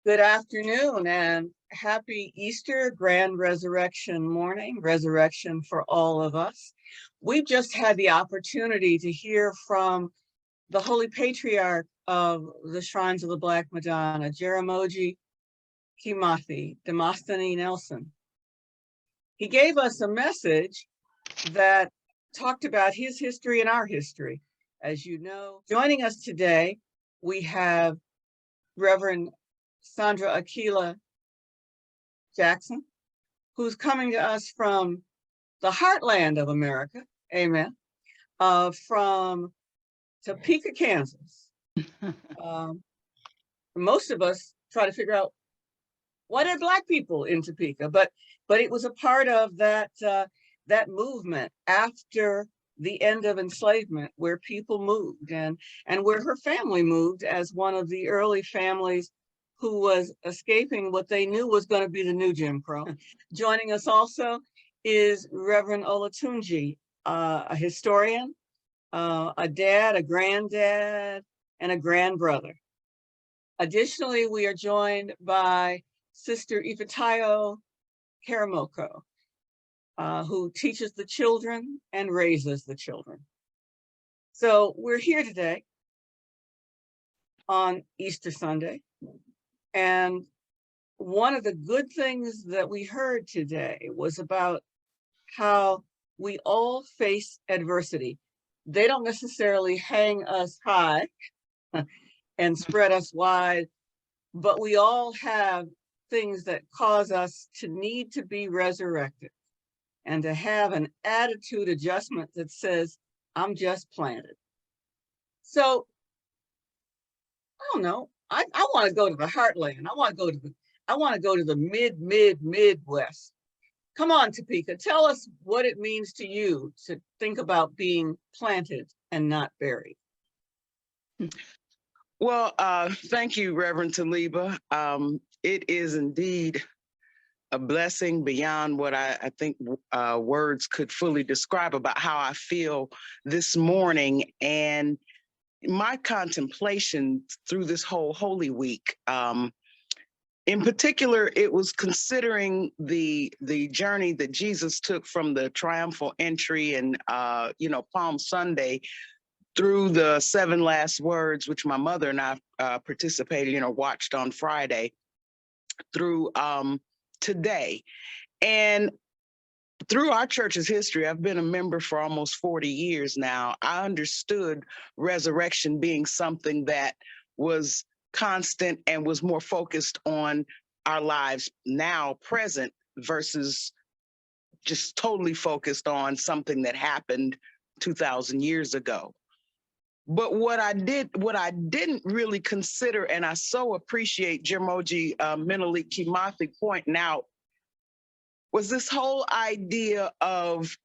Good afternoon and happy Easter, grand resurrection morning, resurrection for all of us. We've just had the opportunity to hear from the Holy Patriarch of the Shrines of the Black Madonna, Jaramogi Kimathi Demostheny Nelson. He gave us a message that talked about his history and our history. As you know, joining us today, we have Reverend Sandra Aquila Jackson, who's coming to us from the heartland of America, amen, from Topeka, Kansas. Most of us try to figure out what are Black people in Topeka, but it was a part of that movement after the end of enslavement, where people moved and where her family moved as one of the early families who was escaping what they knew was going to be the new Jim Crow. Joining us also is Reverend Olatunji, a historian, a dad, a granddad, and a grandbrother. Additionally, we are joined by Sister Ifetayo Karamoko, who teaches the children and raises the children. So we're here today on Easter Sunday. And one of the good things that we heard today was about how we all face adversity. They don't necessarily hang us high and spread us wide, but we all have things that cause us to need to be resurrected and to have an attitude adjustment that says, I'm just planted. So, I don't know. I want to go to the heartland. I want to go to the Midwest. Come on, Topeka, tell us what it means to you to think about being planted and not buried. Well, thank you, Reverend Taliba. It is indeed a blessing beyond what I think words could fully describe about how I feel this morning. And my contemplation through this whole Holy Week, in particular, it was considering the journey that Jesus took from the triumphal entry and Palm Sunday through the 7 last words, which my mother and I participated in or watched on Friday, through today. And through our church's history, I've been a member for almost 40 years now. I understood resurrection being something that was constant and was more focused on our lives now, present, versus just totally focused on something that happened 2,000 years ago. But what I didn't really consider, and I so appreciate Jaramogi Menelik Kimathi pointing out, was this whole idea of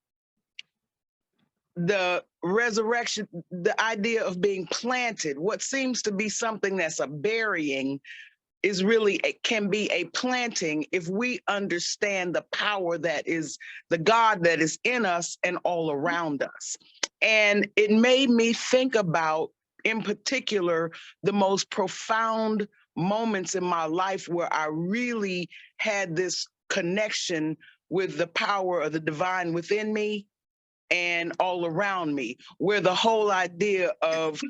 the resurrection, the idea of being planted. What seems to be something that's a burying is really, it can be a planting if we understand the power that is the God that is in us and all around us. And it made me think about, in particular, the most profound moments in my life where I really had this connection with the power of the divine within me and all around me, where the whole idea of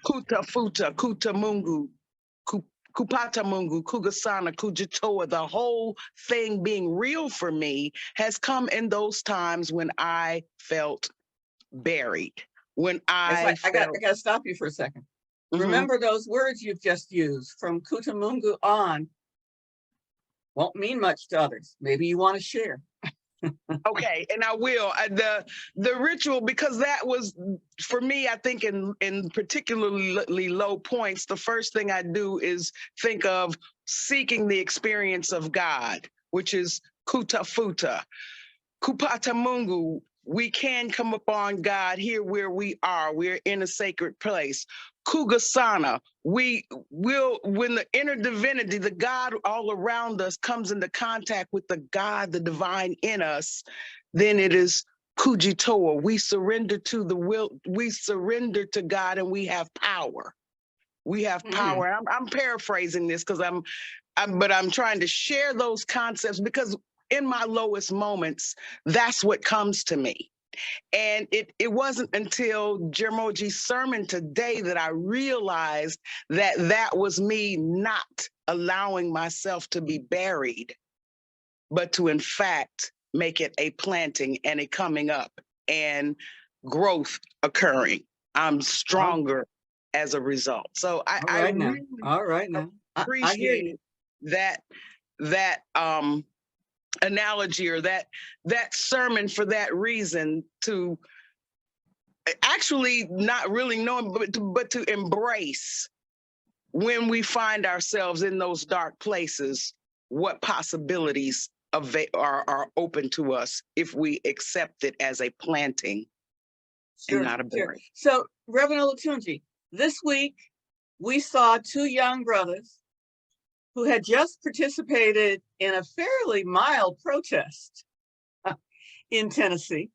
Kuta Futa, Kuta Mungu, Kupata Mungu, Kugasana, Kujitoa, the whole thing being real for me has come in those times when I felt buried, when I got to stop you for a second. Mm-hmm. Remember those words you've just used from Kuta Mungu on won't mean much to others. Maybe you want to share. Okay, and I will. The ritual, because that was, for me, I think in particularly low points, the first thing I do is think of seeking the experience of God, which is Kuta Futa. Kupata Mungu, we can come upon God here where we are. We're in a sacred place. Kugasana, we will, when the inner divinity, the God all around us comes into contact with the God, the divine in us, then it is Kujitoa. We surrender to the will, we surrender to God, and we have power. We have power. I'm paraphrasing this because but I'm trying to share those concepts because in my lowest moments, that's what comes to me. And it wasn't until Jermoji's sermon today that I realized that that was me not allowing myself to be buried, but to in fact make it a planting and a coming up and growth occurring. I'm stronger as a result. So All I right now. really All right now. I hear appreciate you. that analogy or that sermon for that reason, to actually not really knowing, but to embrace when we find ourselves in those dark places, what possibilities are open to us if we accept it as a planting and Sure, not a sure. bury. So, Reverend Olatunji, this week we saw two young brothers who had just participated in a fairly mild protest in Tennessee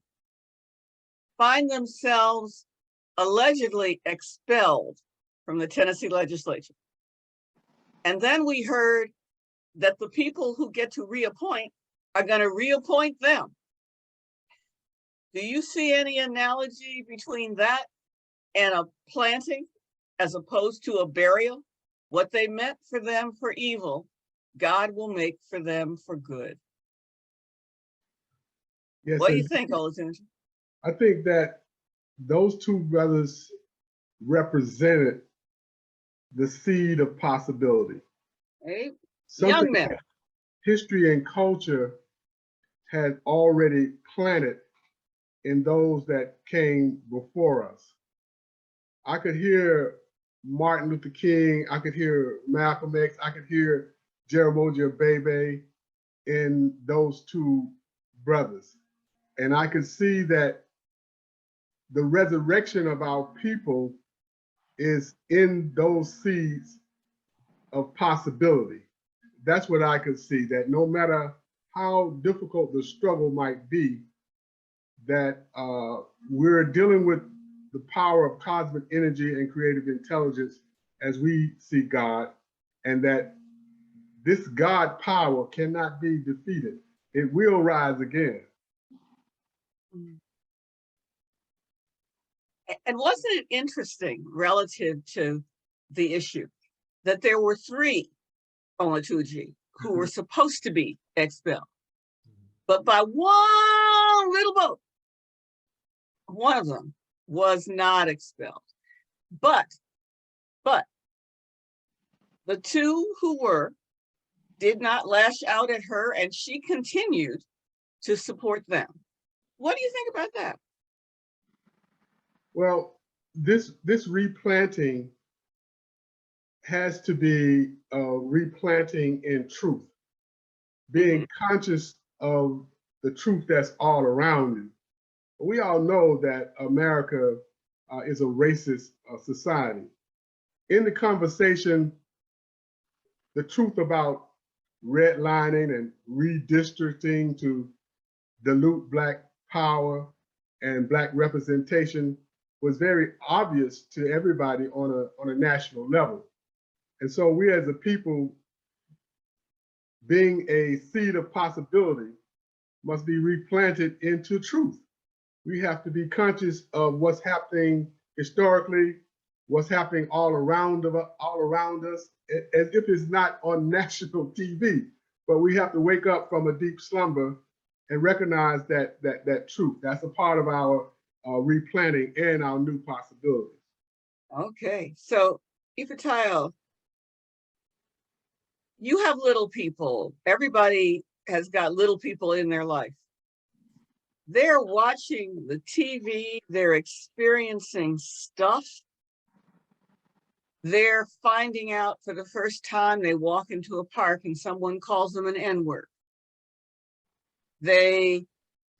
find themselves allegedly expelled from the Tennessee legislature. And then we heard that the people who get to reappoint are going to reappoint them. Do you see any analogy between that and a planting as opposed to a burial? What they meant for them for evil, God will make for them for good. Yes, What do and you think, Olatunji? I think that those two brothers represented the seed of possibility. Hey, Something young men. that history and culture had already planted in those that came before us. I could hear Martin Luther King, I could hear Malcolm X, I could hear Jaramogi Bebe in those two brothers. And I could see that the resurrection of our people is in those seeds of possibility. That's what I could see, that no matter how difficult the struggle might be, that we're dealing with the power of cosmic energy and creative intelligence as we see God, and that this God power cannot be defeated. It will rise again. And wasn't it interesting relative to the issue that there were three Olatunji who were supposed to be expelled, but by one little vote, one of them was not expelled. But the two who were did not lash out at her, and she continued to support them. What do you think about that? Well, this replanting has to be replanting in truth, being conscious of the truth that's all around you. We all know that America is a racist society. In the conversation, the truth about redlining and redistricting to dilute Black power and Black representation was very obvious to everybody on a national level. And so we as a people, being a seed of possibility, must be replanted into truth. We have to be conscious of what's happening historically, what's happening all around us, as if it's not on national TV. But we have to wake up from a deep slumber and recognize that truth. That's a part of our replanting and our new possibilities. Okay, so Ifatayo, you have little people. Everybody has got little people in their life. They're watching the TV, they're experiencing stuff. They're finding out for the first time they walk into a park and someone calls them an N-word. They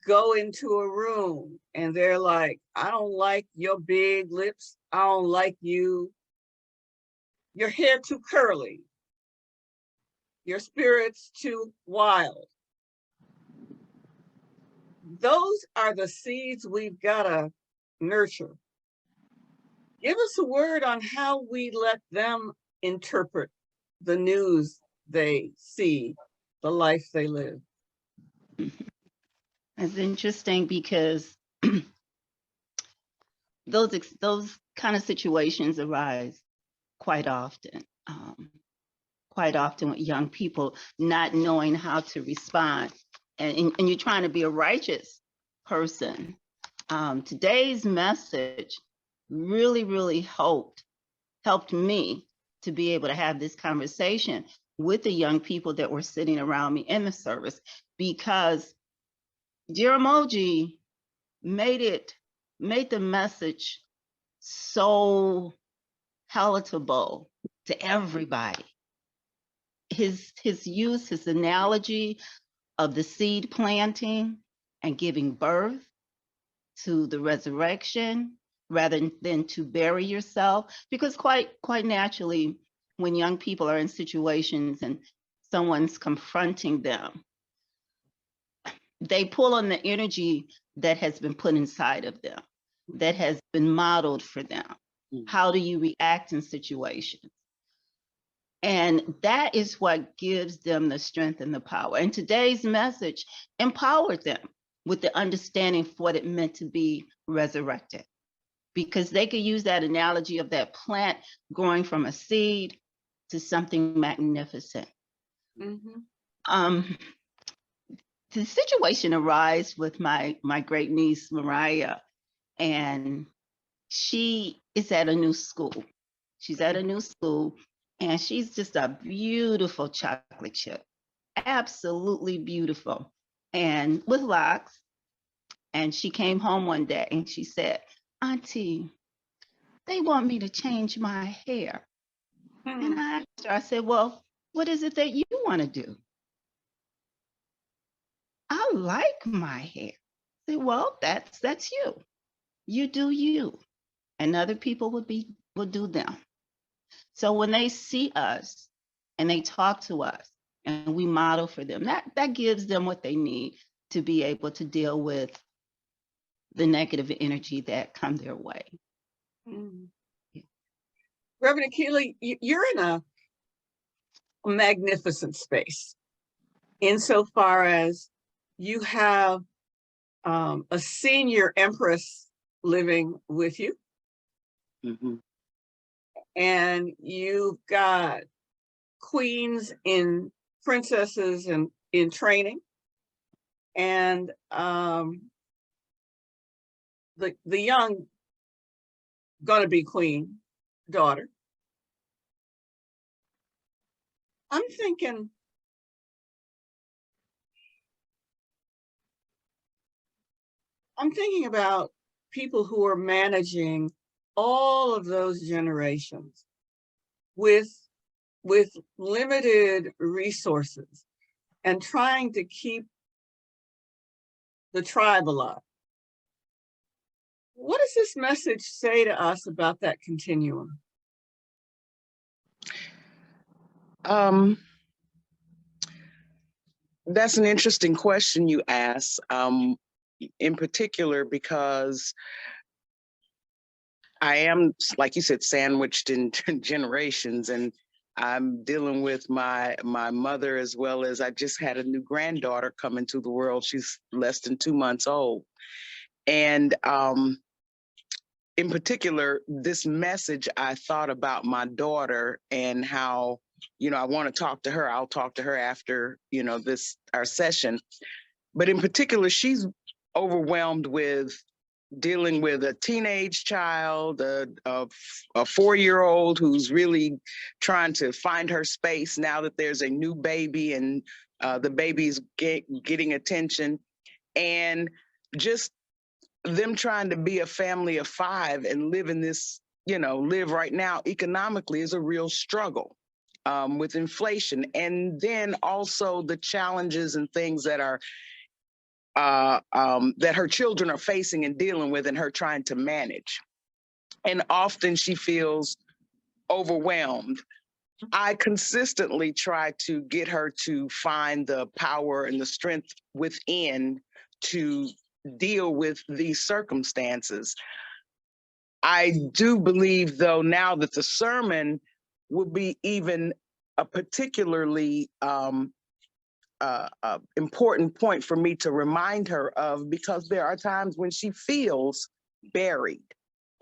go into a room and they're like, I don't like your big lips. I don't like you. Your hair too curly. Your spirit's too wild. Those are the seeds we've got to nurture. Give us a word on how we let them interpret the news they see the life they live. It's interesting because those kind of situations arise quite often. Quite often with young people not knowing how to respond, and you're trying to be a righteous person. Today's message really helped me to be able to have this conversation with the young people that were sitting around me in the service, because Jeramogi made the message so palatable to everybody. His use, his analogy of the seed planting and giving birth to the resurrection rather than to bury yourself, because quite naturally, when young people are in situations and someone's confronting them, they pull on the energy that has been put inside of them, that has been modeled for them. How do you react in situations? And that is what gives them the strength and the power. And today's message empowered them with the understanding of what it meant to be resurrected, because they could use that analogy of that plant growing from a seed to something magnificent. Mm-hmm. The situation arose with my great niece, Mariah, and she is at a new school. She's at a new school, and she's just a beautiful chocolate chip, absolutely beautiful, and with locks. And she came home one day and she said, "Auntie, they want me to change my hair." And I asked her, I said, "Well, what is it that you want to do?" "I like my hair." I said, "Well, that's you. You do you, and other people will do them." So when they see us and they talk to us and we model for them, that gives them what they need to be able to deal with the negative energy that come their way. Mm. Reverend Keeley, you're in a magnificent space insofar as you have a senior empress living with you. Mm-hmm. And you've got queens in princesses and in training. And the young gonna be queen daughter. I'm thinking about people who are managing all of those generations with limited resources and trying to keep the tribe alive. What does this message say to us about that continuum? That's an interesting question you ask, in particular, because I am, like you said, sandwiched in generations, and I'm dealing with my mother, as well as I just had a new granddaughter come into the world. She's less than 2 months old. And in particular, this message, I thought about my daughter and how, I want to talk to her. I'll talk to her after, our session. But in particular, she's overwhelmed with dealing with a teenage child, a 4-year-old who's really trying to find her space now that there's a new baby and the baby's getting attention, and just them trying to be a family of 5 and live in this, live right now economically is a real struggle with inflation. And then also the challenges and things that are that her children are facing and dealing with, and her trying to manage. And often she feels overwhelmed. I consistently try to get her to find the power and the strength within to deal with these circumstances. I do believe, though, now that the sermon will be even a particularly important point for me to remind her of, because there are times when she feels buried,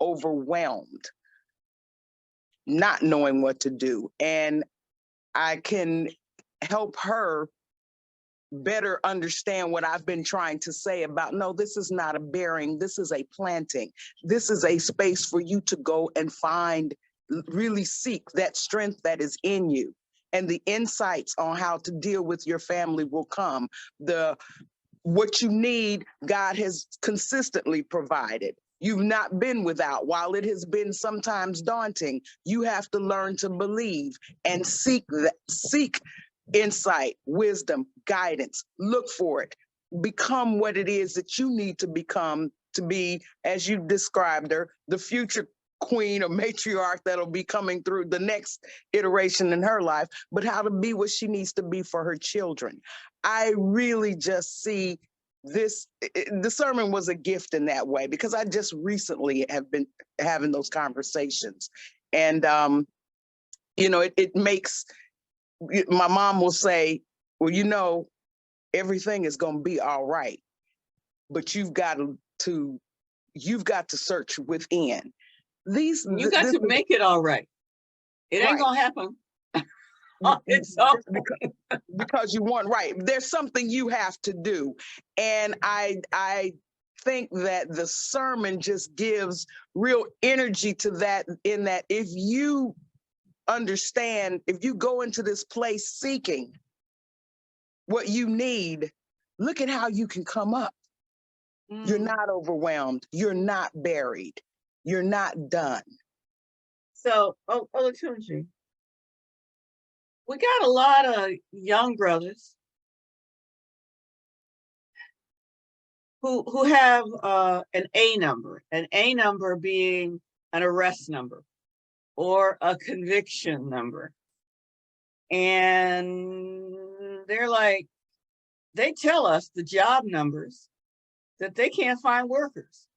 overwhelmed, not knowing what to do. And I can help her better understand what I've been trying to say about, no, this is not a burying, this is a planting. This is a space for you to go and find, really seek that strength that is in you. And the insights on how to deal with your family will come. What you need, God has consistently provided. You've not been without. While it has been sometimes daunting, you have to learn to believe and seek insight, wisdom, guidance. Look for it. Become what it is that you need to become, to be, as you described her, the future queen or matriarch that'll be coming through the next iteration in her life, but how to be what she needs to be for her children. I really just see this, the sermon was a gift in that way, because I just recently have been having those conversations. And, it makes, my mom will say, well, everything is going to be all right, but you've got to search within. You got to make it all right. It ain't gonna happen. It's all because you want, right. There's something you have to do. And I think that the sermon just gives real energy to that, in that if you understand, if you go into this place seeking what you need, look at how you can come up. You're not overwhelmed. You're not buried. You're not done. So, Olatunji, we got a lot of young brothers who have an A number being an arrest number or a conviction number. And they tell us the job numbers that they can't find workers,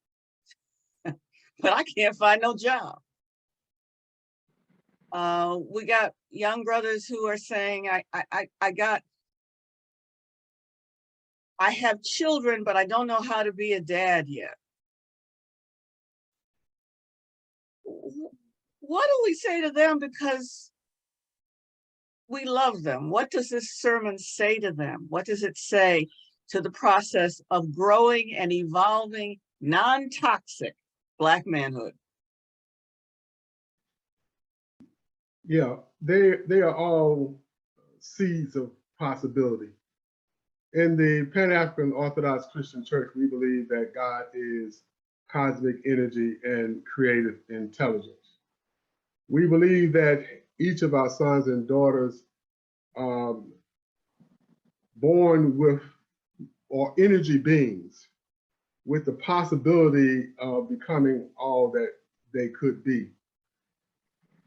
but I can't find no job. We got young brothers who are saying, I have children, but I don't know how to be a dad yet. What do we say to them? Because we love them. What does this sermon say to them? What does it say to the process of growing and evolving non-toxic Black manhood? Yeah, they are all seeds of possibility. In the Pan-African Orthodox Christian Church, we believe that God is cosmic energy and creative intelligence. We believe that each of our sons and daughters are born with, or energy beings, with the possibility of becoming all that they could be.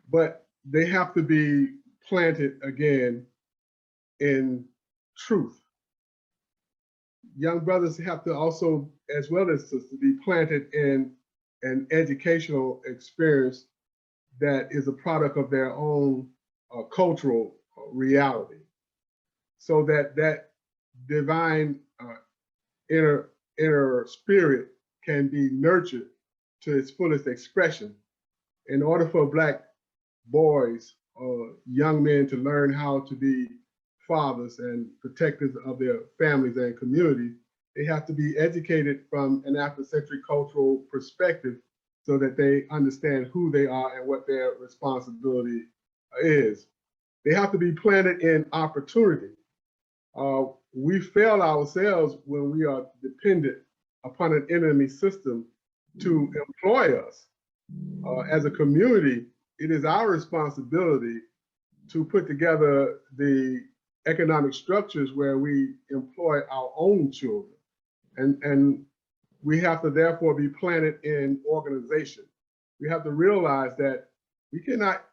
But they have to be planted again in truth. Young brothers have to also, as well as sisters, be planted in an educational experience that is a product of their own cultural reality, so that that divine inner spirit can be nurtured to its fullest expression. In order for Black boys or young men to learn how to be fathers and protectors of their families and communities, they have to be educated from an Afrocentric cultural perspective so that they understand who they are and what their responsibility is. They have to be planted in opportunity. We fail ourselves when we are dependent upon an enemy system to employ us. As a community, it is our responsibility to put together the economic structures where we employ our own children. And we have to therefore be planted in organization. We have to realize that we cannot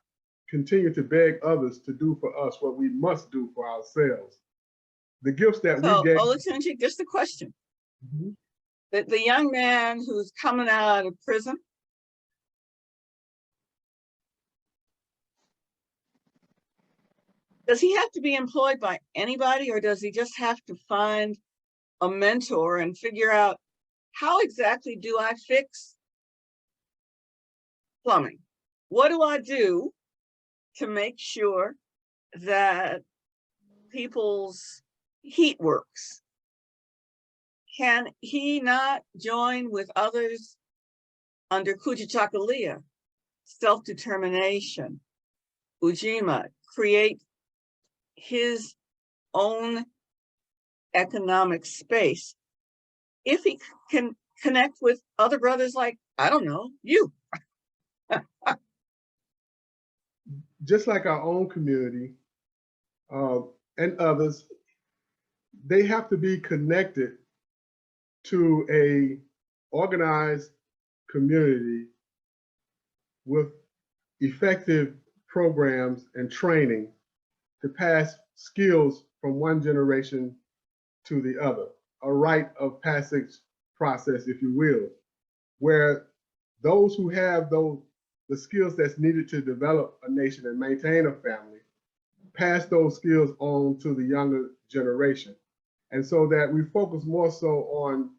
continue to beg others to do for us what we must do for ourselves. The gifts that we get. Olatunji, just a question. The young man who's coming out of prison, Does he have to be employed by anybody, or does he just have to find a mentor and figure out how exactly do I fix plumbing? What do I do to make sure that people's heat works? Can he not join with others under Kujichagulia, self-determination, Ujima, create his own economic space if he can connect with other brothers like, I don't know, you? Just like our own community and others, they have to be connected to a organized community with effective programs and training to pass skills from one generation to the other, a rite of passage process, if you will, where those who have the skills that's needed to develop a nation and maintain a family pass those skills on to the younger generation. And so that we focus more so on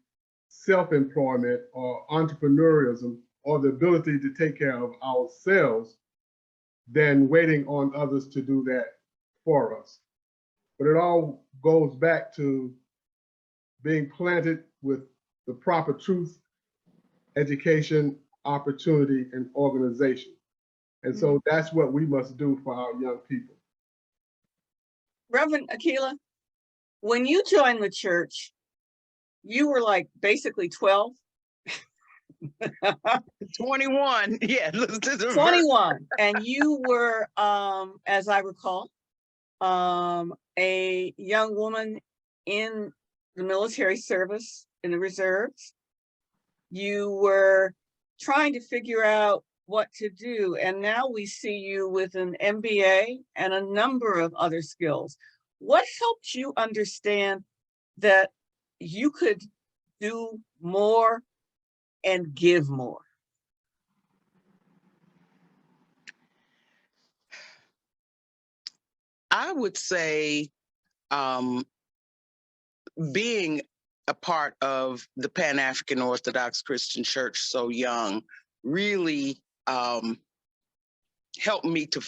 self-employment or entrepreneurialism or the ability to take care of ourselves than waiting on others to do that for us. But it all goes back to being planted with the proper truth, education, opportunity, and organization. And so that's what we must do for our young people. Reverend Akila, when you joined the church, you were like basically 12. 21. Yeah. 21. And you were, as I recall, a young woman in the military service in the reserves. You were trying to figure out what to do. And now we see you with an MBA and a number of other skills. What helped you understand that you could do more and give more? I would say being a part of the Pan-African Orthodox Christian Church so young really helped me to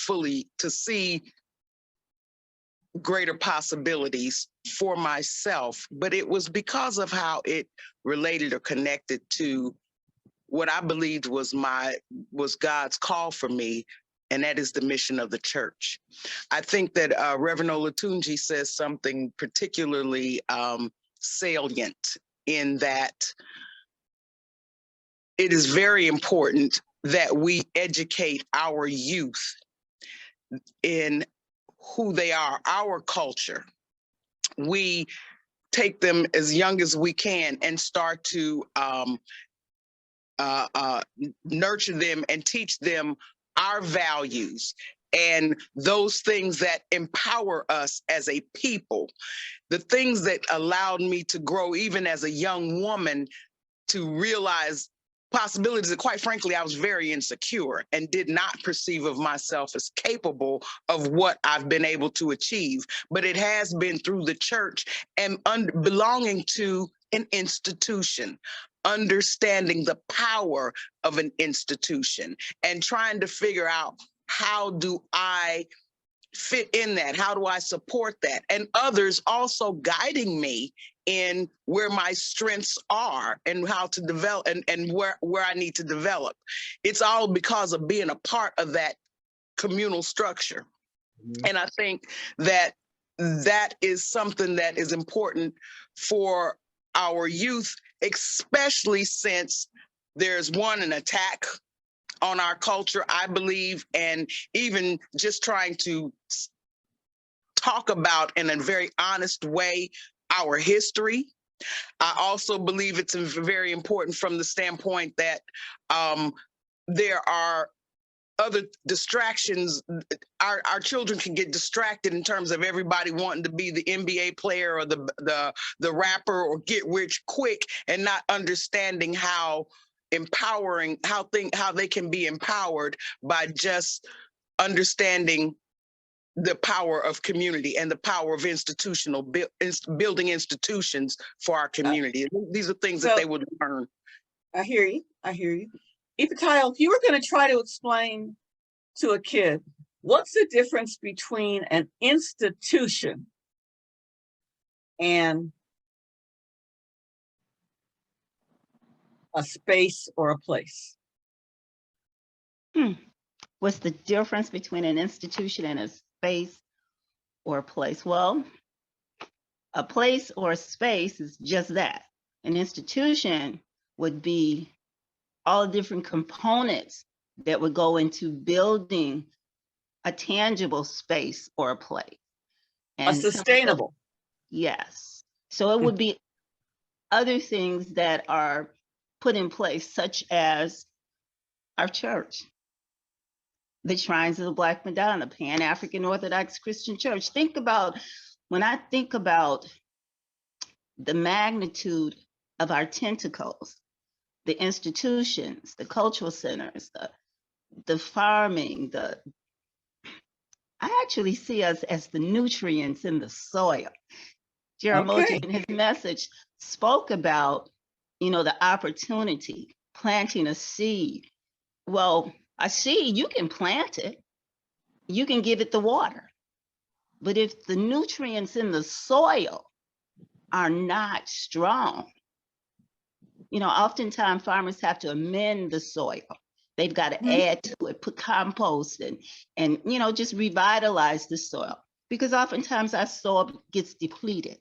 see greater possibilities for myself, but it was because of how it related or connected to what I believed was God's call for me, and that is the mission of the church. I think that Reverend Olatunji says something particularly salient in that it is very important that we educate our youth in who they are, our culture. We take them as young as we can and start to nurture them and teach them our values and those things that empower us as a people. The things that allowed me to grow even as a young woman to realize possibilities that, quite frankly, I was very insecure and did not perceive of myself as capable of what I've been able to achieve. But it has been through the church and belonging to an institution, understanding the power of an institution and trying to figure out, how do I fit in that? How do I support that? And others also guiding me in where my strengths are and how to develop and where I need to develop. It's all because of being a part of that communal structure. And I think that that is something that is important for our youth, especially since there's an attack on our culture, I believe, and even just trying to talk about in a very honest way our history. I also believe it's very important from the standpoint that there are other distractions. Our children can get distracted in terms of everybody wanting to be the NBA player or the rapper or get rich quick, and not understanding how empowering, how they can be empowered by just understanding the power of community and the power of building institutions for our community. These are things that they would learn. I hear you. I hear you. Ipatayo, if you were going to try to explain to a kid, what's the difference between an institution and a space or a place? What's the difference between an institution and a space or a place? Well, a place or a space is just that. An institution would be all different components that would go into building a tangible space or a place. And sustainable. Yes. So it would be other things that are put in place, such as our church, the Shrines of the Black Madonna, Pan-African Orthodox Christian Church. When I think about the magnitude of our tentacles, the institutions, the cultural centers, the farming, I actually see us as the nutrients in the soil. Jaramogi in his message spoke about, the opportunity, planting a seed. Well, a seed, you can plant it, you can give it the water. But if the nutrients in the soil are not strong, oftentimes farmers have to amend the soil. They've got to add to it, put compost and just revitalize the soil, because oftentimes our soil gets depleted.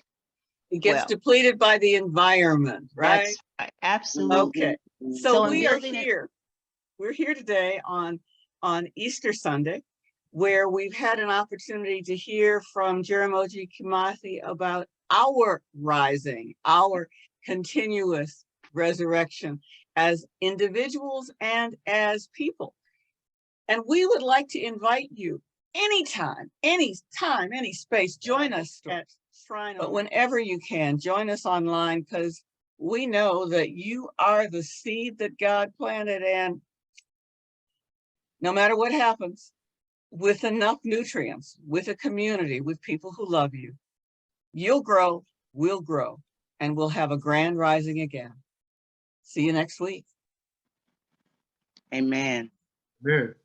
It gets depleted by the environment, right? That's right. Absolutely. Okay. So we are here. We're here today on Easter Sunday, where we've had an opportunity to hear from Jaramogi Kimathi about our rising, our continuous resurrection as individuals and as people. And we would like to invite you anytime, any space, join us at Shrine, but whenever you can, join us online, because we know that you are the seed that God planted, and no matter what happens, with enough nutrients, with a community, with people who love you, you'll grow, we'll grow, and we'll have a grand rising again. See you next week. Amen. Amen.